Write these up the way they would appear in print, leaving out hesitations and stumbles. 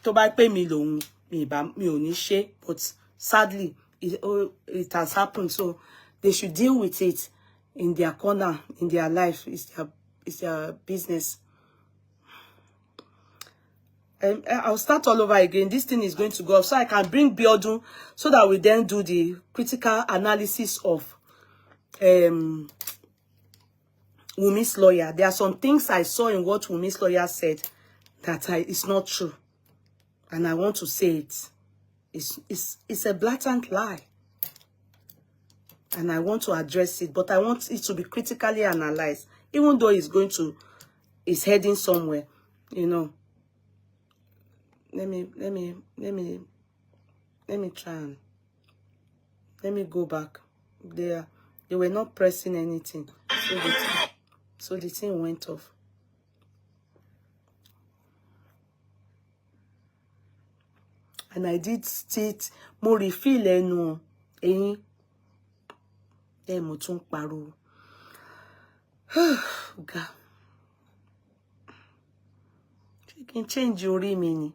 tó bá pè mí lòun, mi ò ní ṣe, but sadly, it has happened. So they should deal with it in their corner, in their life. It's their business. I'll start all over again. This thing is going to go off, so I can bring Biodun so that we then do the critical analysis of Wumi's lawyer. There are some things I saw in what Wumi's lawyer said that it's not true, and I want to say it. It's a blatant lie, and I want to address it, but I want it to be critically analyzed, even though it's heading somewhere, you know. Let me try and let me go back. They were not pressing anything, so the thing went off. And I did state mo refill ẹnu ẹ̀yin mo tún pariwo. God. You can change your meaning.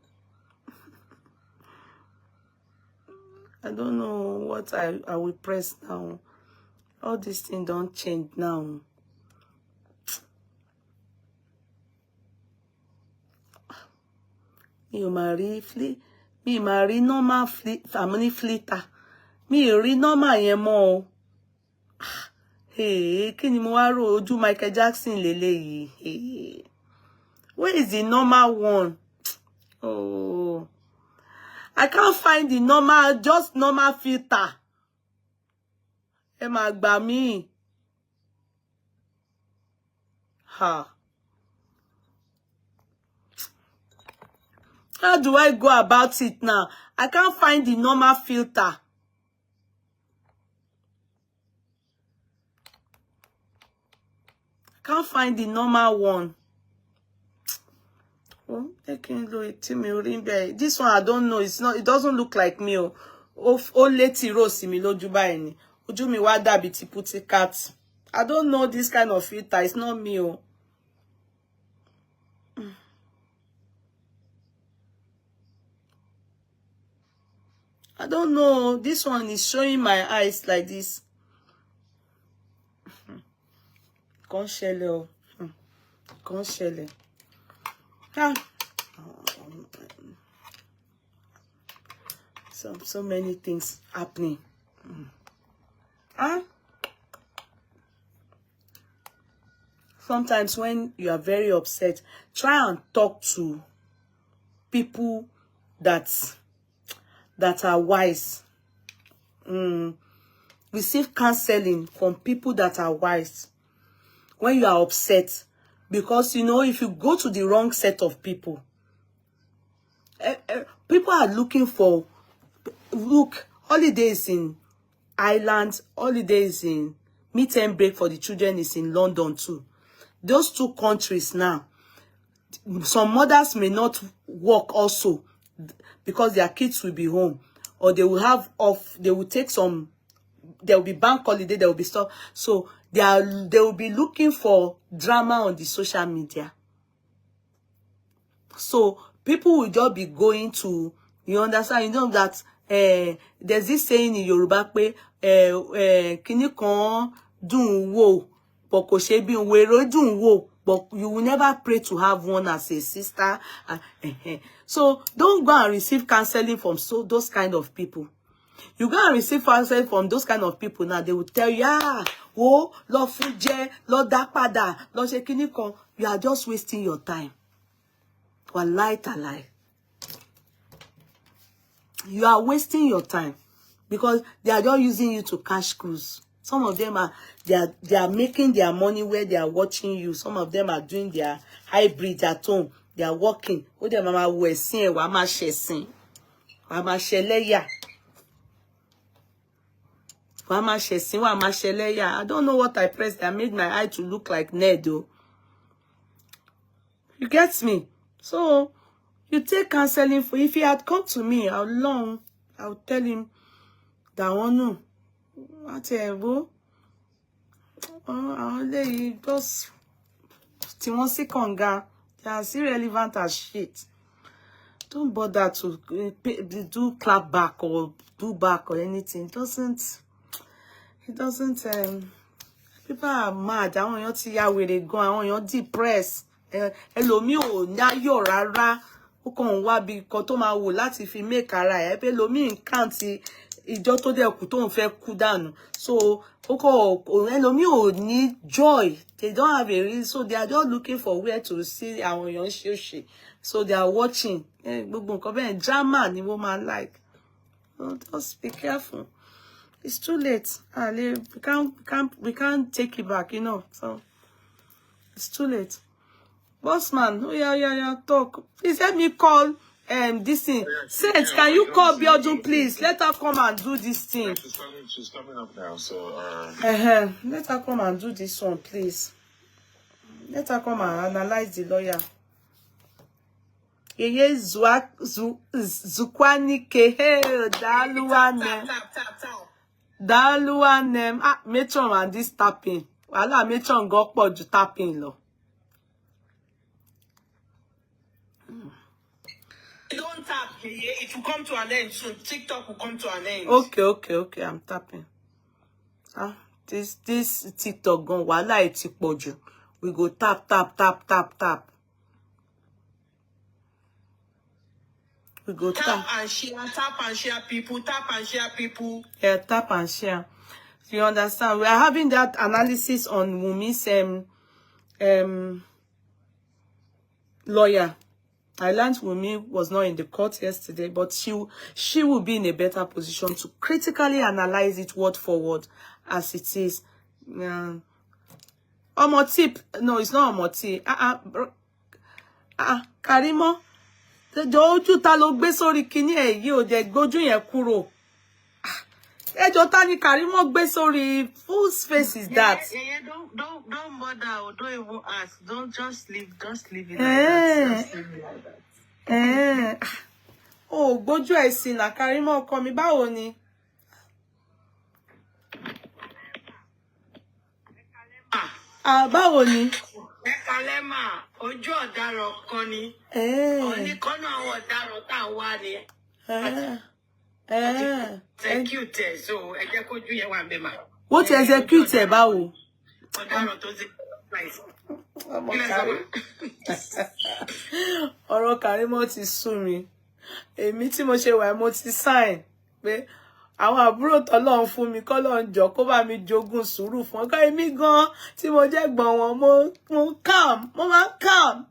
I don't know what I will press now. All these things don't change now. You marry me marry normal family flitter. Me rí normal yẹn mọ́. Hey, kí ni mo wá rò ojú Michael Jackson lélẹ́yìí. Hey. Where is the normal one? Oh. I can't find the normal, just normal filter. Ẹ má gbà mí. Ha. How do I go about it now? I can't find the normal filter. I can't find the normal one. Oh, this one I don't know. It doesn't look like me. Oh, leti rose mi lójú báyìí ni. Ojú mi wá dàbí ti pussycat. I don't know this kind of filter. It's not me. Oh. I don't know. This one is showing my eyes like this. Can't shell. Can't shell. So many things happening. Sometimes when you are very upset, try and talk to people that are wise. Receive counseling from people that are wise when you are upset. Because, you know, if you go to the wrong set of people, people are looking for, holidays in Ireland, holidays in meet and break for the children is in London too. Those two countries now, some mothers may not work also because their kids will be home, or they will have off, they will take some, there will be bank holiday, there will be stuff. So they will be looking for drama on the social media. So people will just be going to, you understand, you know that there's this saying in Yoruba pe kini kan dun wo but ko se bi wero dun wo, but you will never pray to have one as a sister. So don't go and receive counseling from those kind of people. You go and receive counseling from those kind of people now, they will tell you, oh, Lord fuje, Lord dapada, Lord se kini kan. You are just wasting your time. Wallahi talai. You are wasting your time because they are just using you to cash cruise. Some of them they are making their money where they are watching you. Some of them are doing their hybrid at home. They are working. Oh, their mama we sin wa ma shesin. Wa ma sheleya. Wa ma shesin wa ma sheleya. I don't know what I pressed that made my eye to look like Ned though. You get me? So you take counseling for, if he had come to me, how long I would tell him that one no. Whatever. They just Timothy Konga. They are irrelevant as shit. don't bother to do clap back or do back or anything. It doesn't people are mad. Àwọn èèyàn ti ya wèrè gan, àwọn èèyàn depressed. Ẹlòmíì ò náyọ̀ rárá. Ó kàn wá bí nǹkan tó máa wò láti fi make ara ẹ̀. Pé ẹlòmíì ń count ìjọ tó dẹ̀ kú tó ń fẹ́ kú dànù. So ẹlòmíì ò ní joy. They don't have a reason. So they are just looking for where to see àwọn èèyàn ṣe. So they are watching. Gbogbo nǹkan bẹ́ẹ̀ drama ni wọ́n máa like. Oh, just be careful. It's too late. We can't take it back, you know. So it's too late. Bossman, oh yeah, talk. Please let me call this thing. Seth, can you call Biodun, please? Let her come and do this thing. She's coming up now, so let her come and do this one, please. Let her come and analyze the lawyer. Yeye Zukwani Kehe Daluanem. Daluanem. Metron and this tapping. Wala Metron go pọ̀ ju tapping lo. Don't tap, Yeye. It will come to an end soon. TikTok will come to an end. Okay. I'm tapping. This TikTok gone. Wala iti pọ̀ ju. We go tap. We go tap and share people. Yeah, tap and share. You understand? We are having that analysis on Wumi's lawyer. I learned Wumi was not in the court yesterday, but she will be in a better position to critically analyze it word for word as it is. Omotip, no, it's not Omoti. Karimo. Ojú ta ló gbé sórí kíní ẹ̀ yìí ò dẹ̀ gbójú yẹn kúrò. Ẹjọ́ ta ni Karimo gbé sórí, whose face is that? Yeah, don't bother or don't even ask. Don't just leave it like that. Just leave it like that. Oh, gbójú ẹ̀ sí na Karimo ọkọ mi báwo ni? Báwo ni? Kalema, ojú ọ̀daràn kan ni. Oni kono àwọn ọ̀daràn tá wá ni. Execute so ẹ jẹ́ kójú yẹn wà ńbẹ̀ ma. What execute báwo? Ọ̀daràn tó ti price. Ọ̀rọ̀ Karimo ti sú mi. Èmi tí mo ṣe wà mo ti sign pé àwọn àbúrò t'Ọlọ́run fún mi k'Ọlọ́run jọ̀ọ́ kó bá mi jogún sùúrù fún ọkọ èmi gan tí mo jẹ́ gbọ̀n wọn mo calm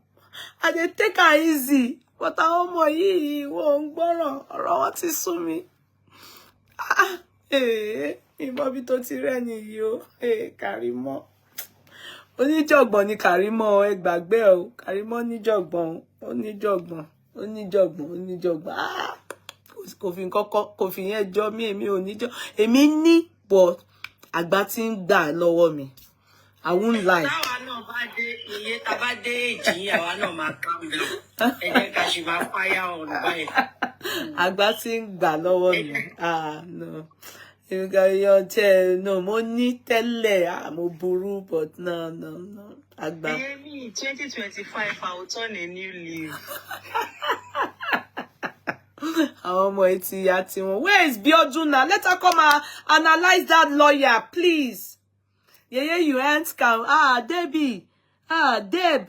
I dey take her easy but àwọn ọmọ yìí wọ́n ń gbọ́ràn ọ̀rọ̀ wọn ti sú mi ìbọn bí tó ti rẹ́ ni yìí o Karimo oníjọ̀gbọ̀n ni Karimo ẹ gbàgbé o Karimo oníjọ̀gbọ̀n kò fi yẹn jọ mí èmi ò ní jọ èmi ní but àgbà tí ń gbà lọ́wọ́ mi I won't lie. Táwa náà bá dé iye tá bá dé èjì àwa náà máa calm down. Ẹ jẹ́ ká ṣì máa fire on báyìí. Àgbà tí ń gbà lọ́wọ́ mi no no mo ní tẹ́lẹ̀ mo burú but no àgbà. Maybe 2025 I will turn a new leaf. Àwọn ọmọ etí ya tí wọn. Where is Biodun now? Let her come and analyze that lawyer, please. Yeye, you ain't calm. Debbie. Deb.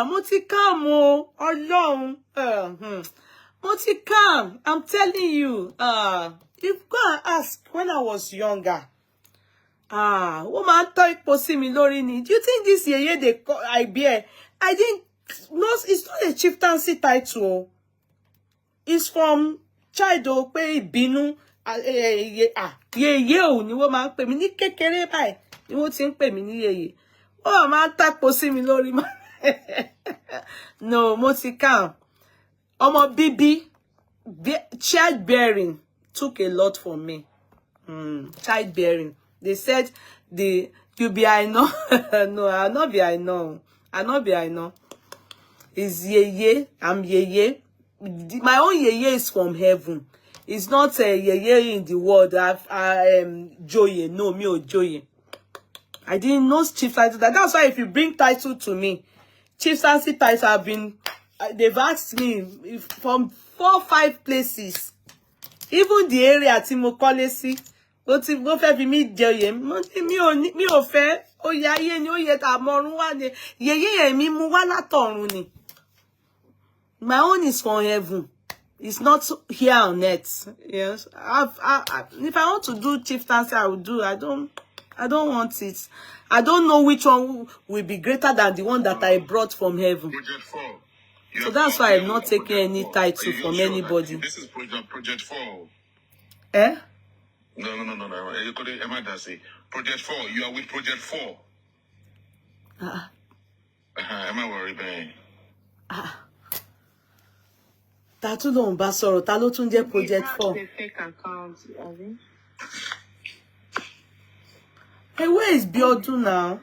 Mo ti calm o. Ọlọ́run. Mo ti calm. I'm telling you. You go and ask when I was younger. Wọ́n máa ń tọ́ ipò sí mi lórí ni. Do you think this Yeye they call I bear? I didn't know it's not a chieftaincy title. It's from child pé ìbínú Yeye ò ní wọ́n máa ń pè mí ní kékeré báyìí ni wọ́n ti ń pè mí ní Yeye. Wọ́n máa ń tàpò sí mi lórí ma. No, mo ti calm. Ọmọ bíbí childbearing took a lot from me. Childbearing. They said you be I know. No, I'll not be I know. It's Yeye. I'm Yeye. My own Yeye is from heaven. It's not a Yeye in the world. Joye. No, me or Joye. I didn't know chief title. That's why if you bring title to me, chieftaincy title they've asked me from 4-5 places. Even the area tí mo kọ́lé sí. Ó fẹ́ fi mí jẹ oyè. Mi ò fẹ́. Oyè ayé ni oyè tá mọ́run wá ni. Yeye mi mú wá látọ̀run ni. My own is from heaven. It's not here on earth. Yes. If I want to do chieftaincy, I will do. I don't want it. I don't know which one will be greater than the one that I brought from heaven. Project 4. So that's why I'm not taking any title from anybody. This is Project 4. Eh? No. You couldn't say Project 4. You are with Project 4. Am I worried, man? Ta tún ló ń bá sọ̀rọ̀, ta ló tún jẹ́ Project 4. Fake account, Abby. Hey, where is Biodun now?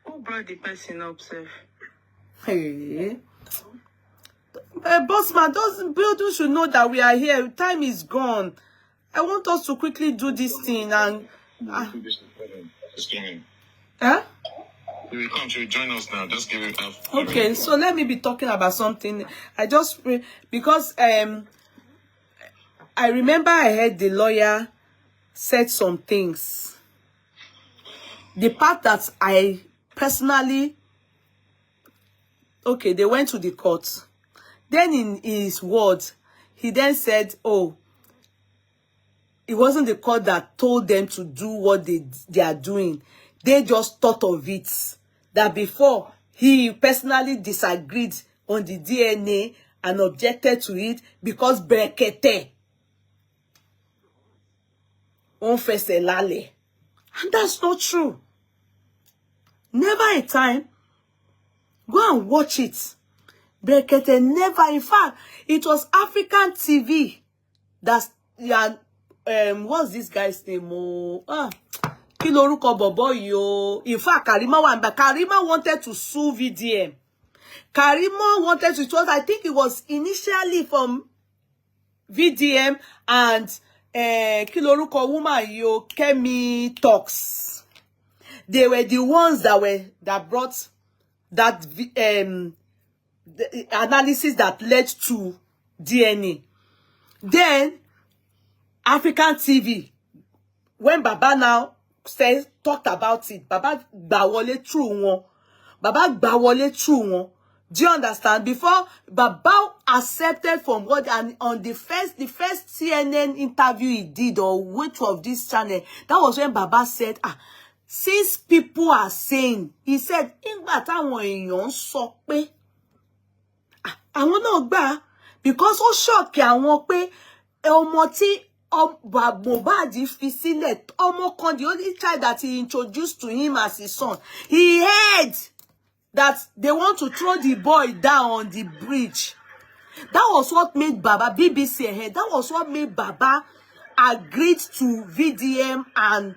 Who brought the person up, sir? Hey. Bossman, Biodun should know that we are here. Time is gone. I want us to quickly do this thing and... Huh? He will come to join us now. Just give it up. Okay, so let me be talking about something. I just... Because I remember I heard the lawyer said some things. The part that I personally... Okay, they went to the court. Then in his words, he then said, oh, it wasn't the court that told them to do what they are doing. They just thought of it. That before, he personally disagreed on the DNA and objected to it because Brekete on fese lale. And that's not true. Never a time. Go and watch it. Brekete never, in fact, it was African TV that's, what's this guy's name? Kí lorúkọ bọ̀bọ́ yìí o. In fact, Karima wanted to sue VDM. Karima wanted to, I think it was initially from VDM and kí lorúkọ woman yìí o, Kemi Talks. They were the ones that brought that the analysis that led to DNA. Then African TV, when Baba now talked about it, Baba gba wọlé through one. Do you understand? Before Baba accepted from what, and on the first CNN interview he did, or which of this channel, that was when Baba said, since people are saying, he said, ìgbà táwọn èèyàn sọ pé àwọn náà gbà, because ó shock àwọn pé ọmọ tí Mohbad fi sílẹ̀, ọmọ kan, the only child that he introduced to him as his son, he heard that they want to throw the boy down on the bridge. That was what made Baba, BBC ahead, that was what made Baba agreed to VDM and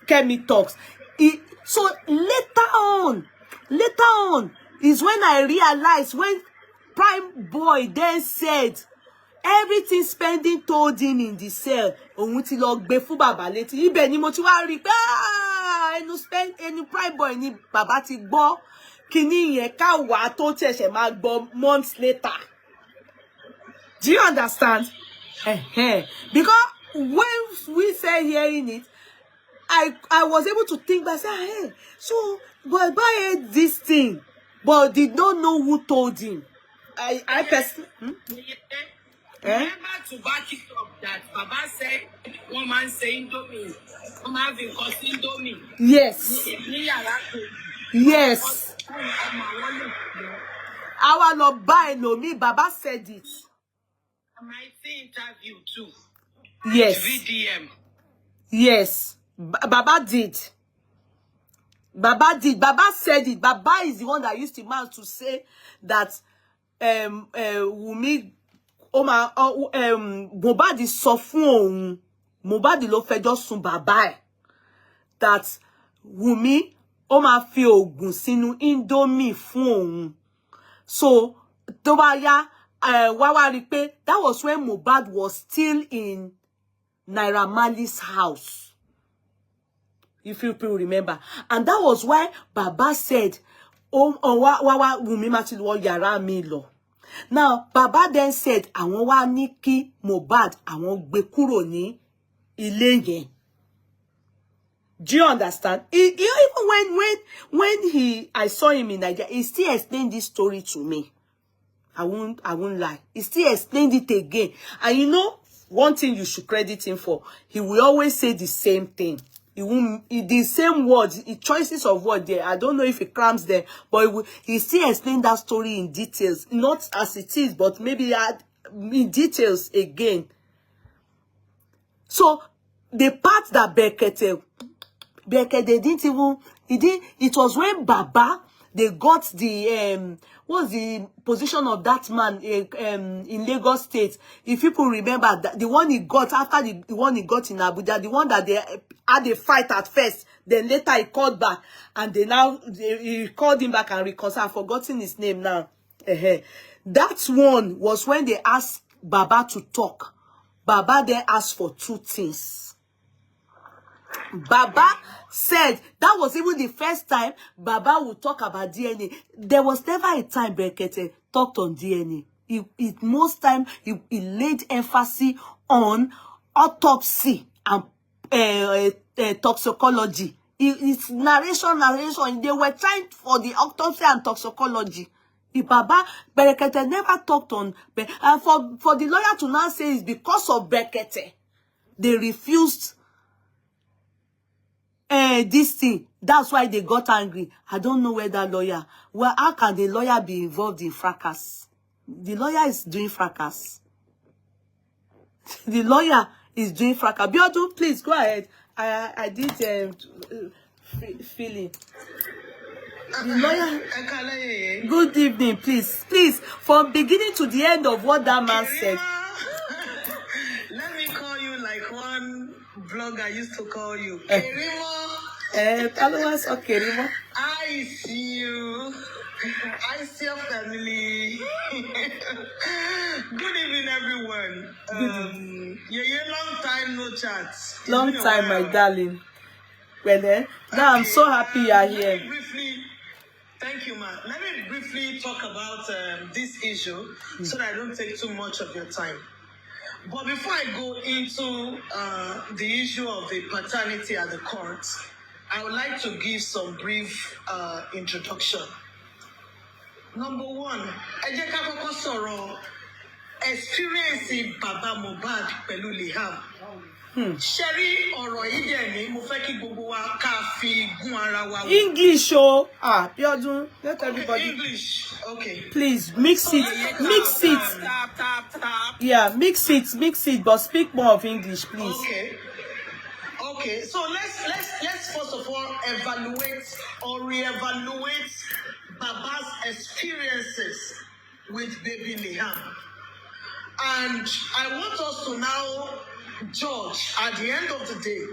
Kemi Talks. So later on is when I realized, when Prime Boy then said everything Spending told him in the cell, òun ti lọ gbé fún bàbá létí. Ibẹ̀ ni mo ti wá rí pé ẹnu Prime Boy ni bàbá ti gbọ́ kíní yẹn ká wá tó ṣẹ̀ṣẹ̀ máa gbọ́ months later. Do you understand? Because when we say hearing it, I was able to think back, say, hey, so Baba heard this thing, but did not know who told him. I personally... Remember to back it up that Baba said, one man saying Indomie, one man having cost Indomie. Yes. Yes. Our Lord by no me, Baba said it. I might see interview too. Yes. VDM. Yes. Baba did. Baba said it. Baba is the one that used to say that Wumi Mohbad sọ fún òun, Mohbad ló fẹjọ́ sùn bàbá ẹ̀, that Wumi ó máa fi oògùn sínú Indomie fún òun. So tó bá yá wá rí pé that was when Mohbad was still in Naira Marley's house. If you people remember. And that was why Baba said, Wumi ma ti wọ yàrá mi lọ. Now, Baba then said, àwọn wá ní kí Mohbad, àwọn gbé kúrò ní ilé yẹn. Do you understand? Even when I saw him in Nigeria, he still explained this story to me. I won't lie. He still explained it again. And you know, one thing you should credit him for, he will always say the same thing. The same words, the choices of word there. I don't know if he crams there, but he still explained that story in details. Not as it is, but maybe in details again. So, the part that Bekete, they didn't even, it was when Baba, they got the, what's the position of that man in Lagos State? If people remember, that the one he got after the one he got in Abuja, the one that they had a fight at first, then later he called back, and he called him back and reconciled. I've forgotten his name now. That one was when they asked Baba to talk. Baba then asked for two things. Baba said that was even the first time Baba would talk about DNA. There was never a time Bekete talked on DNA. Most time he laid emphasis on autopsy and toxicology. It's narration. They were trying for the autopsy and toxicology. Baba Bekete never talked on, and for the lawyer to now say it's because of Bekete they refused this thing. That's why they got angry. I don't know where that lawyer. Well, how can the lawyer be involved in fracas? The lawyer is doing fracas. The lawyer is doing fracas. Biodu, please go ahead. I did feeling. The lawyer. Good evening, please. Please, from beginning to the end of what that man said. Let me call you like one blogger used to call you. Followers of Kerimo. I see you. I see your family. Good evening, everyone. Yeye, long time no chat. Long time, my darling. Well, then, now I'm so happy you are here. Thank you, ma. Let me briefly talk about this issue so that I don't take too much of your time. But before I go into the issue of the paternity at the court, I would like to give some brief introduction. Number one, ẹ jẹ́ ká kọ́kọ́ sọ̀rọ̀ experience Baba Mohbad pẹ̀lú Liam. Sherry ọ̀rọ̀ yìí dẹ̀ ni mo fẹ́ kí gbogbo wa ká fi gún ara wa wò. English, oh. Bíọ́dún, let everybody. English, okay. Please mix it, mix it. Tap. Yeah, mix it, but speak more of English, please. Okay. So let's first of all evaluate or reevaluate Baba's experiences with baby Liam, and I want us to now judge at the end of the day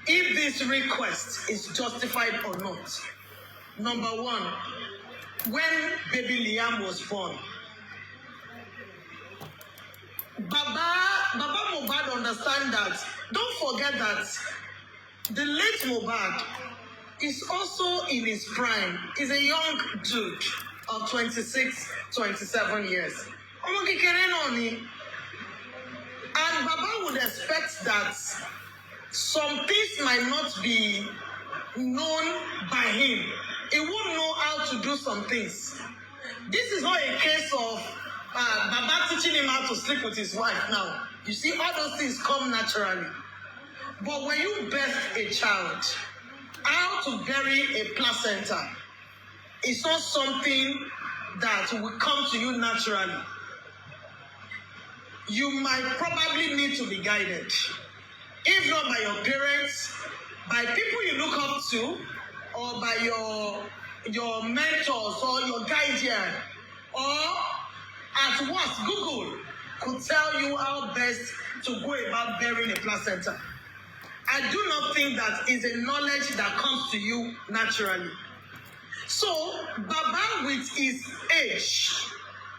if this request is justified or not. Number one, when baby Liam was born, Baba Mohbad understand that. Don't forget that the late Mohbad is also in his prime. He's a young dude of 26, 27 years. And Baba would expect that some things might not be known by him. He won't know how to do some things. This is not a case of Baba teaching him how to sleep with his wife now. You see, all those things come naturally. But when you birth a child, how to bury a placenta is not something that will come to you naturally. You might probably need to be guided. If not by your parents, by people you look up to, or by your mentors or your guardian, or at worst, Google could tell you how best to go about burying a placenta. I do not think that is a knowledge that comes to you naturally. So, Baba with his age,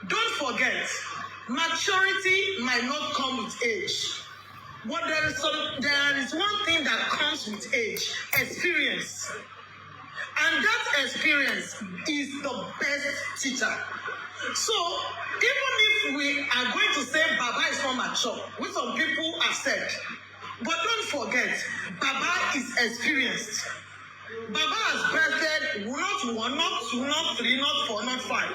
don't forget, maturity might not come with age. But there is one thing that comes with age, experience. And that experience is the best teacher. So, even if we are going to say Baba is not mature, which some people have said, but don't forget, Baba is experienced. Baba has birthed not 1, not 2, not 3, not 4, not 5.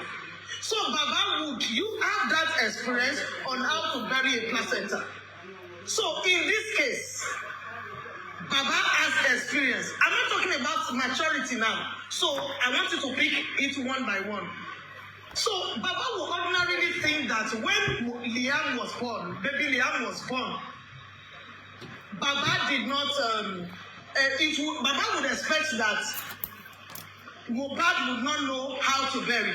So, Baba, would you have that experience on how to bury a placenta? So, in this case, Baba has experience. I'm not talking about maturity now. So, I want you to pick it one by one. So, Baba will ordinarily think that when Liam was born, baby Liam was born, Baba did not, Baba would expect that Mohbad would not know how to bury.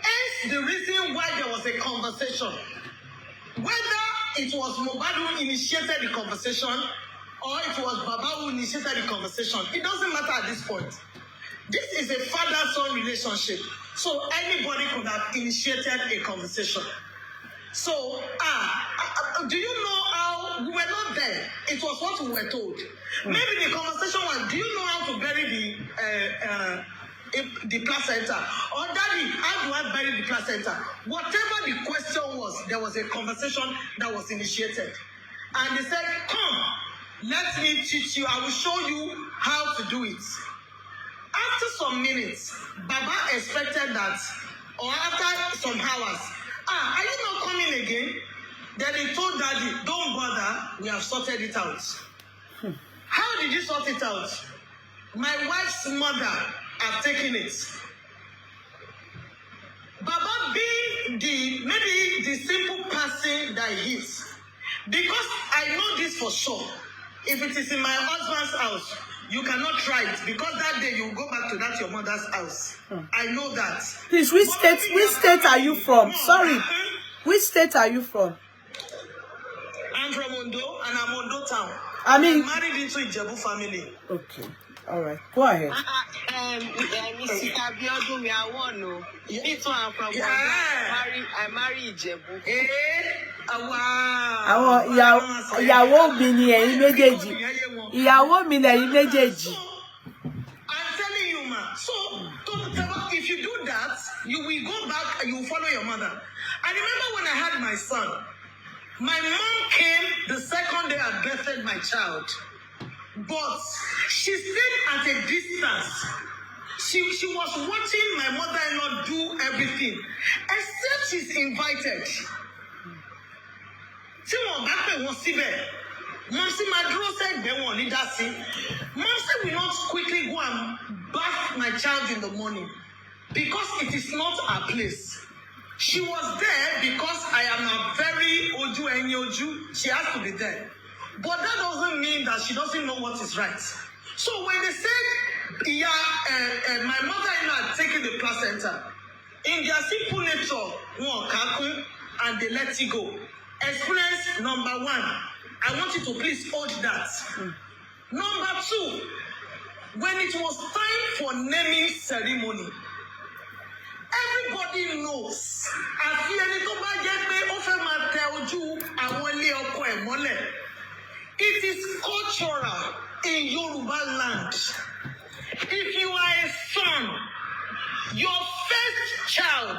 Hence, the reason why there was a conversation, whether it was Mohbad who initiated the conversation or it was Baba who initiated the conversation, it doesn't matter at this point. This is a father-son relationship. So anybody could have initiated a conversation. So, do you know how we were not there? It was what we were told. Maybe the conversation was, do you know how to bury the placenta? Or daddy, how do I bury the placenta? Whatever the question was, there was a conversation that was initiated. And they said, come, let me teach you. I will show you how to do it. After some minutes, Baba expected that, or after some hours, are you not coming again? Then he told daddy, don't bother, we have sorted it out. How did you sort it out? My wife's mother have taken it. Baba being maybe the simple person that he is. Because I know this for sure. If it is in my husband's house, you cannot try it, because that day you will go back to that your mother's house. I know that. Please, which state are you from? Sorry. Which state are you from? I'm from Ondo, and I'm Ondo town. I mean, I'm married into Ijebu family. Okay. All right. Go ahead. Mr. Abiodun, me I want no. Me too, I'm from Ondo. I marry Ijebu. Àwọn ìyàwó mi ni ẹ̀yin méjèèjì. Ìyàwó mi ni ẹ̀yin méjèèjì. I'm telling you, ma. So, if you do that, you will go back and you will follow your mother. I remember when I had my son, my mom came the second day I birthed my child. But she stayed at a distance. She was watching my mother-in-law do everything, except she's invited. Tí wọ́n bá pè wọ́n síbẹ̀, Momsi máa dúró sẹ́gbẹ̀ẹ́ wọn ní dá sí. Momsi will not quickly go and bath my child in the morning because it is not her place. She was there because I am a very oju ẹni oju. She has to be there. But that doesn't mean that she doesn't know what is right. So when they said, my mother-in-law had taken the placenta, in their simple nature, one kakun, and they let it go. Experience number 1. I want you to please hold that. Number 2, when it was time for naming ceremony, everybody knows. Àfi ẹni tó bá jẹ́ pé ó fẹ́ máa tẹ ojú àwọn ilé ọkọ ẹ̀ mọ́lẹ̀. It is cultural in Yoruba land. If you are a son, your first child,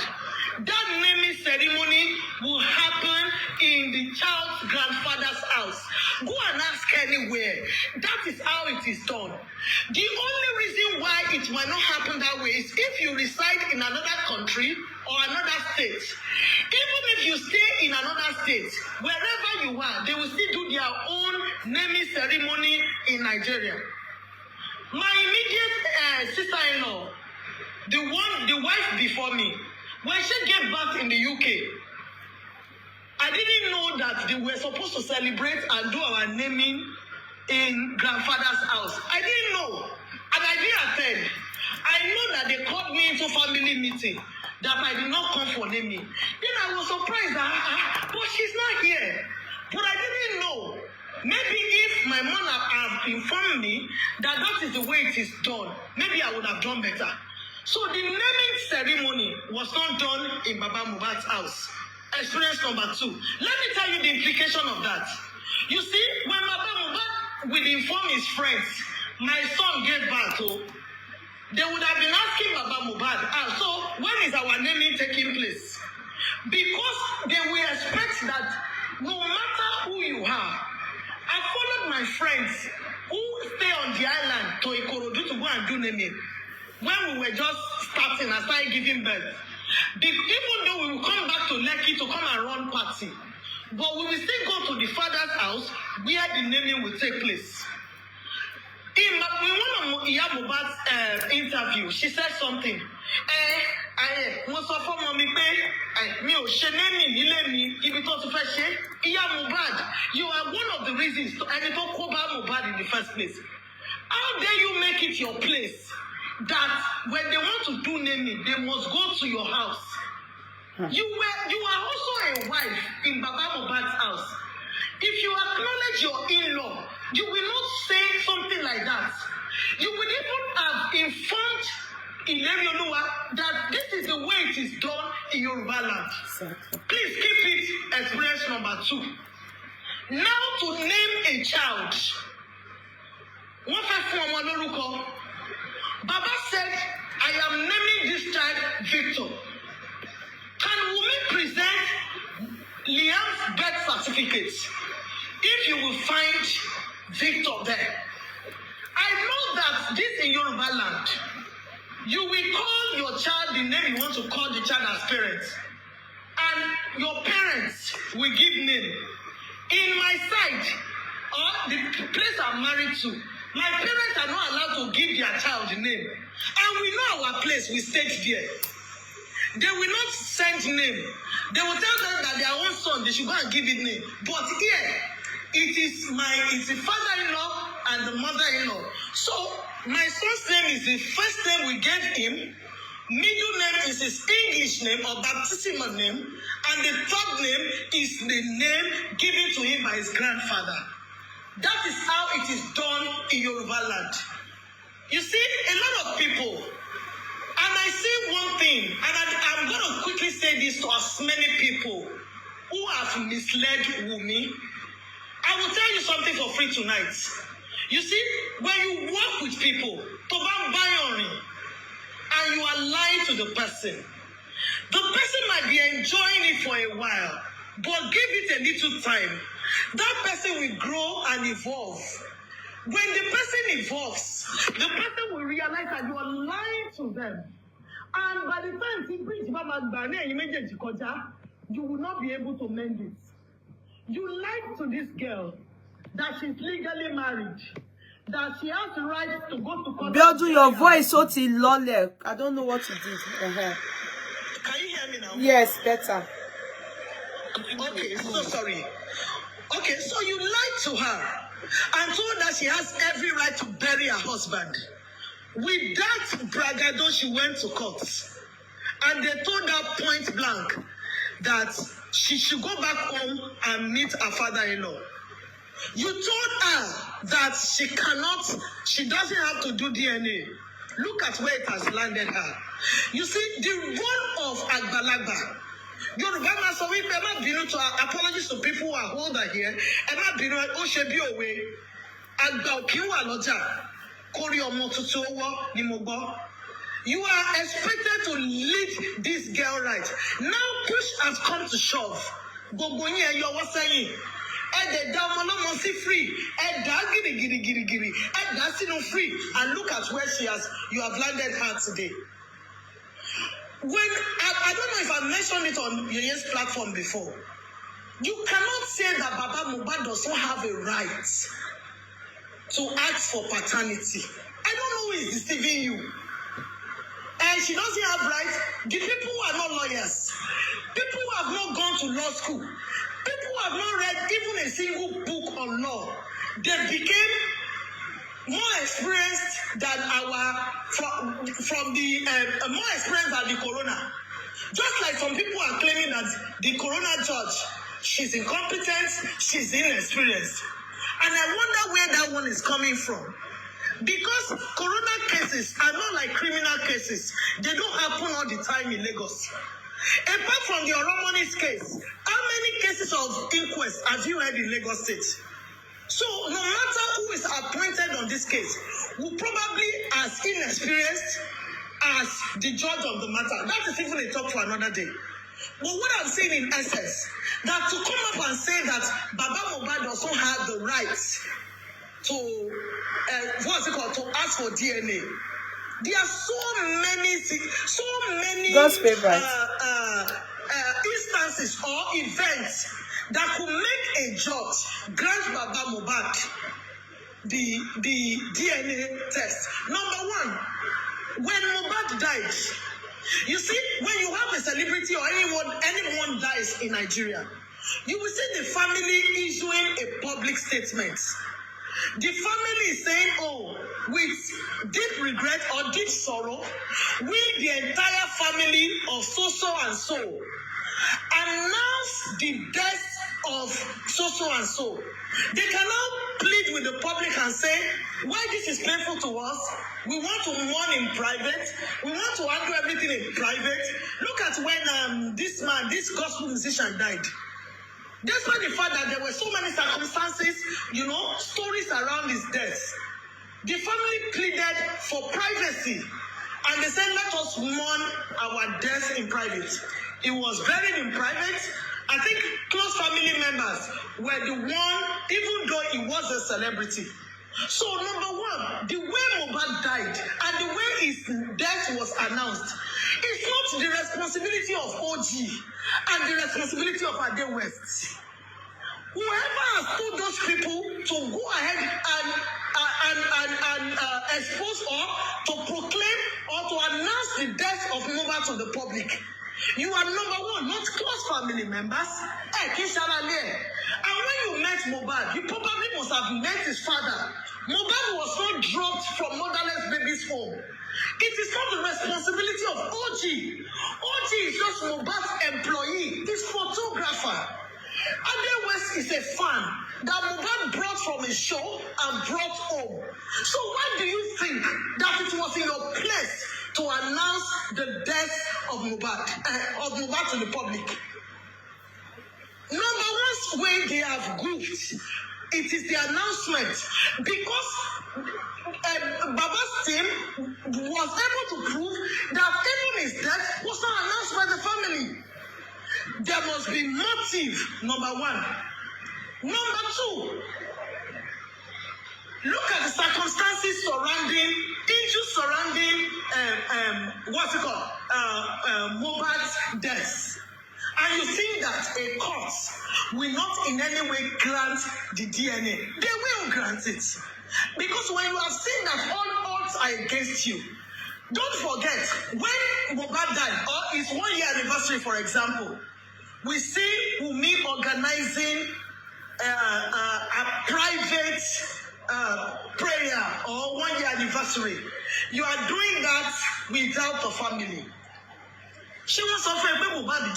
that naming ceremony will happen in the child's grandfather's house. Go and ask anywhere. That is how it is done. The only reason why it might not happen that way is if you reside in another country or another state. Even if you stay in another state, wherever you are, they will still do their own naming ceremony in Nigeria. My immediate sister-in-law, the wife before me, when she gave birth in the UK, I didn't know that they were supposed to celebrate and do our naming in grandfather's house. I didn't know. And I didn't attend. I know that they called me into family meeting that I did not come for naming. Then I was surprised that, but she's not here. But I didn't know. Maybe if my mother had informed me that that is the way it is done, maybe I would have done better. So the naming ceremony was not done in Baba Mohbad's house. Experience number 2. Let me tell you the implication of that. You see, when Baba Mohbad will inform his friends, my son gave birth to, they would have been asking Baba Mohbad, so when is our naming taking place? Because they will expect that no matter who you are, I followed my friends who stay on the island to Ikorodu to go and do naming. When we were just starting and started giving birth. Even though we will come back to Lekki to come and run party, but we will still go to the father's house where the naming will take place. In one of Yeye Mohbad's interview, she said something. Mo sọ fún ọmọ mi pé mi ò ṣe naming nílé mi ibi tó ti fẹ́ ṣe. Yeye Mohbad, you are one of the reasons ẹni tó kó bá Mohbad in the first place. How dare you make it your place that when they want to do naming, they must go to your house? You are also a wife in Baba Mohbad's house. If you acknowledge your in-law, you will not say something like that. You will even have informed Ilerionua that this is the way it is done in Yoruba land. Exactly. Please keep it experience number 2. Now to name a child. What Baba said, I am naming this child Victor. Can Wumi present Liam's birth certificate if you will find Victor there? I know that this in Yoruba land, you will call your child the name you want to call the child as parents. And your parents will give name. In my side, or the place I'm married to, my parents are not allowed to give their child a name. And we know our place, we stayed there. They will not send name. They will tell them that their own son, they should go and give it name. But here, it's the father-in-law and the mother-in-law. So, my son's name is the first name we gave him. Middle name is his English name or baptismal name. And the third name is the name given to him by his grandfather. That is how it is done in Yoruba land. You see, a lot of people, and I see one thing, and I'm going to quickly say this to as many people who have misled Wumi. I will tell you something for free tonight. You see, when you work with people, and you are lying to the person might be enjoying it for a while, but give it a little time. That person will grow and evolve. When the person evolves, the person will realize that you are lying to them. And by the time you will not be able to mend it. You lied to this girl that she's legally married, that she has the right to go to court. Build your voice so till lole. I don't know what to do. Can you hear me now? Yes, better. Okay, so sorry. Okay, so you lied to her and told her she has every right to bury her husband. With that bragado, she went to court. And they told her point blank that she should go back home and meet her father-in-law. You told her that she doesn't have to do DNA. Look at where it has landed her. You see, the role of Agbalagba, Yoruba man sọ wípé ẹ má bínú to apologies to people who are older here. Ẹ má bínú ó ṣe bí òwe. Àgbà òkè wà lọ́jà. Kórí ọmọ tuntun owó ni mo gbọ́. You are expected to lead this girl right. Now push has come to shove. Gbogbo yín ẹ yọwọ́ sẹ́yìn. Ẹ dẹ̀ dá ọmọ lọ́mọ sí free. Ẹ dá gìrìgìrìgìrì. Ẹ dá sínú free. And look at where you have landed her today. When I don't know if I mentioned it on Yeye's platform before. You cannot say that Baba Mohbad does not have a right to ask for paternity. I don't know who is deceiving you. And she doesn't have rights. The people who are not lawyers, people who have not gone to law school, people who have not read even a single book on law, they became more experienced than more experienced than the corona. Just like some people are claiming that the corona judge, she's incompetent, she's inexperienced. And I wonder where that one is coming from. Because corona cases are not like criminal cases. They don't happen all the time in Lagos. Apart from the Oromoni's case, how many cases of inquest have you had in Lagos State? So no matter who is appointed on this case, will probably as inexperienced as the judge of the matter. That is even a talk for another day. But what I'm saying in essence, that to come up and say that Baba Mohbad doesn't have the rights to, to ask for DNA. There are so many God's favorite. Instances or events that could make a judge grant Baba Mohbad the DNA test. Number one, when Mohbad died, you see, when you have a celebrity or anyone dies in Nigeria, you will see the family issuing a public statement. The family is saying, oh, with deep regret or deep sorrow, we, the entire family of so and so, announce the death of so and so. They can now plead with the public and say, why this is painful to us, we want to mourn in private, we want to handle everything in private. Look at when this gospel musician died. Despite the fact that there were so many circumstances, stories around his death, the family pleaded for privacy. And they said, let us mourn our death in private. He was buried in private. I think close family members were the one, even though he was a celebrity. So number one, the way Mohbad died and the way his death was announced is not the responsibility of OG and the responsibility of Ade West. Whoever has told those people to go ahead and expose or to proclaim or to announce the death of Mohbad to the public, you are number one, not close family members. And when you met Mohbad, you probably must have met his father. Mohbad was not dropped from motherless baby's home. It is not the responsibility of OG. OG is just Mohbad's employee, his photographer. Ade West is a fan that Mohbad brought from a show and brought home. So why do you think that it was in your place to announce the death of Mohbad to the public? Number one way they have goofed, it is the announcement, because Baba's team was able to prove that even his death was not announced by the family. There must be motive, number one. Number two, look at the circumstances surrounding Mohbad's death. And you think that a court will not in any way grant the DNA. They will grant it. Because when you have seen that all odds are against you, don't forget, when Mohbad died, or his 1 year anniversary, for example, we see Wunmi organizing a private prayer or 1 year anniversary. You are doing that without the family. She was suffering Mohbad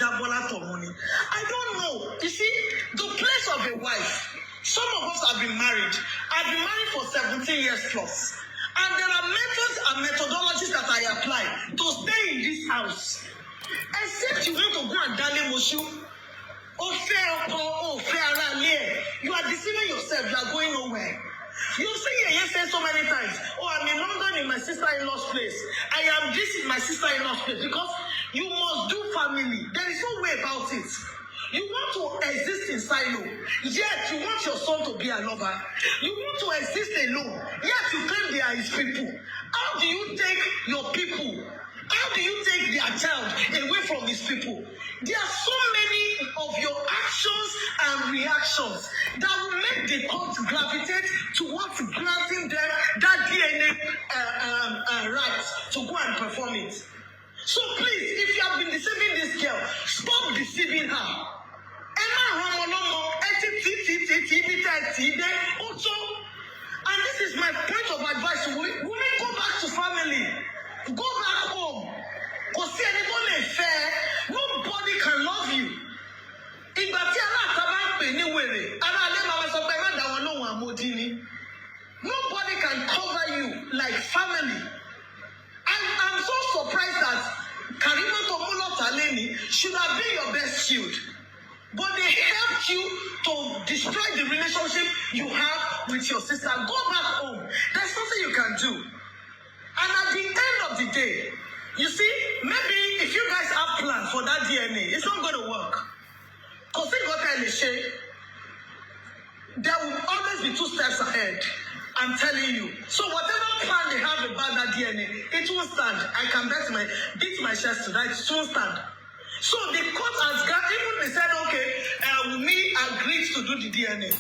money. I don't know. You see, the place of a wife, some of us have been married. I've been married for 17 years plus. And there are methods and methodologies that I apply to stay in this house. Except you want to go and dale Moshu, you are deceiving yourself. You are going nowhere. You see Yeye say so many times, oh, I'm in London in my sister-in-law's place. I am this in my sister-in-law's place, because you must do family. There is no way about it. You want to exist in silo, yet you want your son to be a lover. You want to exist alone, yet you claim they are his people. How do you take your people? How do you take their child away from his people? There are so many of your actions and reactions that will make the court gravitate towards granting them that DNA right to go and perform it. So please, if you have been deceiving this girl, stop deceiving her. And this is my point of advice. Women, go back to family. Go back home. Because nobody can love you. Nobody can cover you like family. I'm so surprised that Karima Tomono Taleni should have been your best shield. but they helped you to destroy the relationship you have with your sister. Go back home. There's nothing you can do. And at the end of the day, you see, maybe if you guys have plans for that DNA, it's not going to work. Because there will always be 2 steps ahead. I'm telling you. So whatever plan they have about that DNA, it won't stand. I can beat my chest to that. It won't stand. So the court has even they said, okay, we agreed to do the DNA.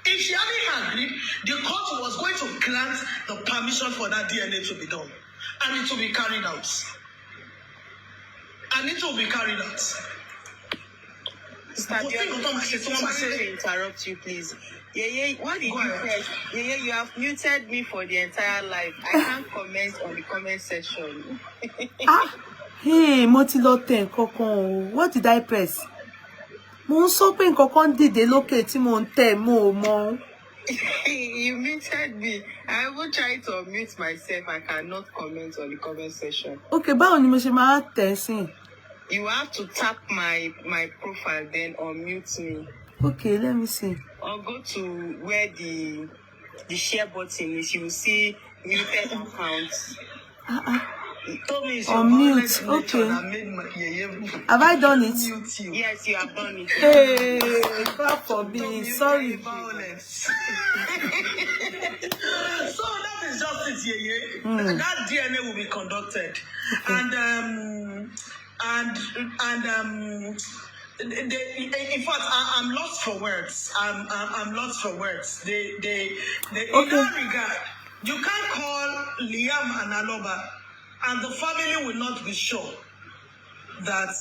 If she hadn't agreed, the court was going to grant the permission for that DNA to be done. And it will be carried out. Sorry to interrupt you, please. Yeye, what did you say? Yeye, you have muted me for the entire life. I can't comment on the comment section. Hey, Motilote Kokon, what did I press? Mon sopen Kokon did the locate Monte mo. You muted me. I will try to unmute myself. I cannot comment on the comment section. Okay, but you must You have to tap my profile, then unmute me. Okay, let me see. Or go to where the share button is. You will see muted accounts. Unmute. Okay. Have I done it? Yes, you have done it. Hey, clap for me. Sorry. So that is justice, Yeye. That DNA will be conducted, in fact, I'm lost for words. I'm lost for words. They in that regard, you can't call Liam and Aloba, and the family will not be sure that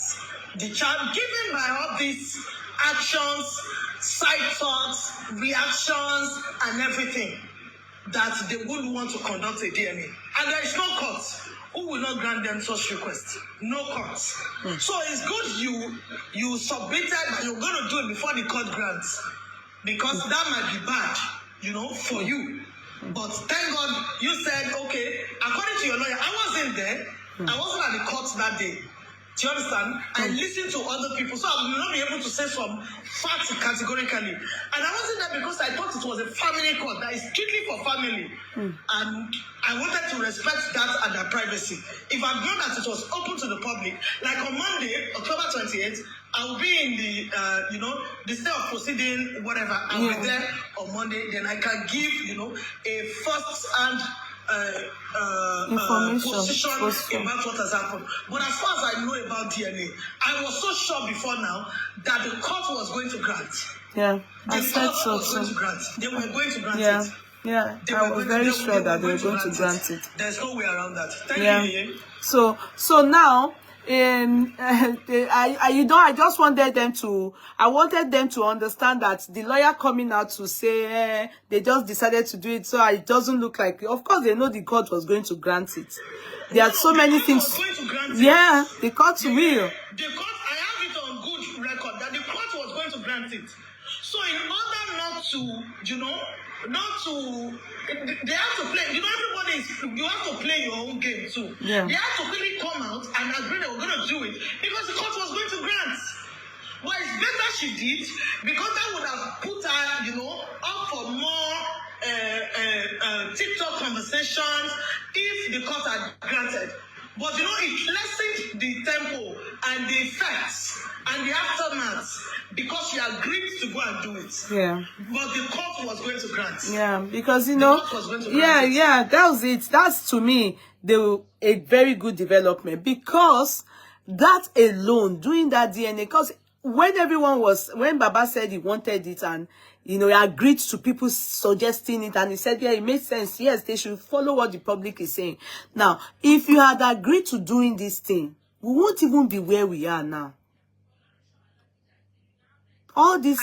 the child, given by all these actions, side thoughts, reactions, and everything, that they would want to conduct a DNA. And there is no court who will not grant them such request. No court. So it's good you submitted and you're going to do it before the court grants. Because that might be bad, for you. But thank God you said, okay, according to your lawyer, I wasn't there. I wasn't at the court that day. Do you understand? I listened to other people, so I will not be able to say some facts categorically. And I wasn't there because I thought it was a family court that is strictly for family. And I wanted to respect that and their privacy. If I'd known that it was open to the public, like on Monday, October 28th, I will be in the state of proceeding, whatever. I will be there on Monday. Then I can give, a first-hand position about what has happened. But as far as I know about DNA, I was so sure before now that the court was going to grant. Yeah, I said so. They were going to grant it. Yeah, I was very sure that they were going to grant it. There's no way around that. Thank you. So now, I just wanted them to understand that the lawyer coming out to say they just decided to do it, so it doesn't look like, of course they know the court was going to grant it. There are so many things. Yeah, the court will. The court, I have it on good record that the court was going to grant it. So in order not to, they have to play. You have to play your own game too. Yeah. They have to really come out and agree they were going to do it because the court was going to grant. But it's better she did because that would have put her, up for more TikTok conversations if the court had granted. But it lessened the tempo and the effects and the aftermath because she agreed to go and do it. Yeah. But the court was going to grant. Yeah, because that was it. That's to me a very good development because that alone, doing that DNA, because when Baba said he wanted it and he agreed to people suggesting it and he said, yeah, it made sense. Yes, they should follow what the public is saying. Now, if you had agreed to doing this thing, we won't even be where we are now. All this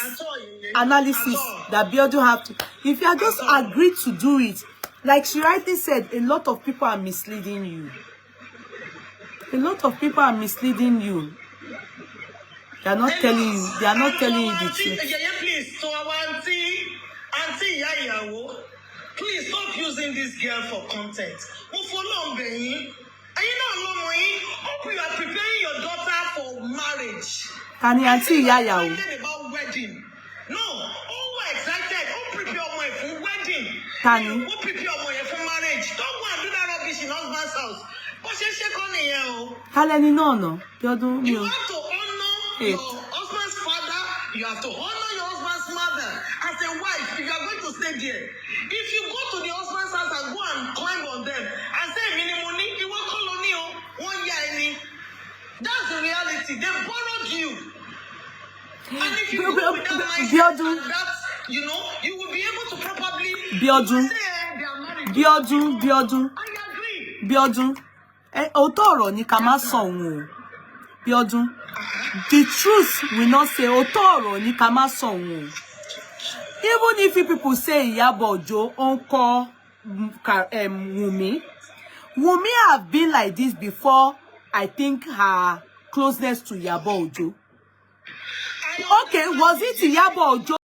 analysis that Biodo have to, if you had just agreed to do it, like she rightly said, a lot of people are misleading you. A lot of people are misleading you. They are not telling you. They are not telling you the truth. Please, so our auntie Yeye, please stop using this girl for content. And you are preparing your daughter for marriage. Tani auntie Yaya o. About wedding. No, all were excited. All prepare my for wedding. Tani. All prepare my for marriage. Don't go and do that rubbish in husband's house. But she said, Haleni no. You have to honor your husband's father. You have to honor your husband's mother. As a wife, if you are going to stay there, if you go to the husband's house and go and climb on them and say, minimum, you won't call on you 1 year any. That's the reality. They borrowed you. And if you go with that mindset and that, you know, you will be able to probably Biodun. Otoro ni kama songu. Biodun. The truth will not say Otoro ni kama songu. Even if people say Iyabo Ojo uncle Wumi have been like this before. I think her closeness to Iyabo Ojo. Okay, was it Iyabo Ojo?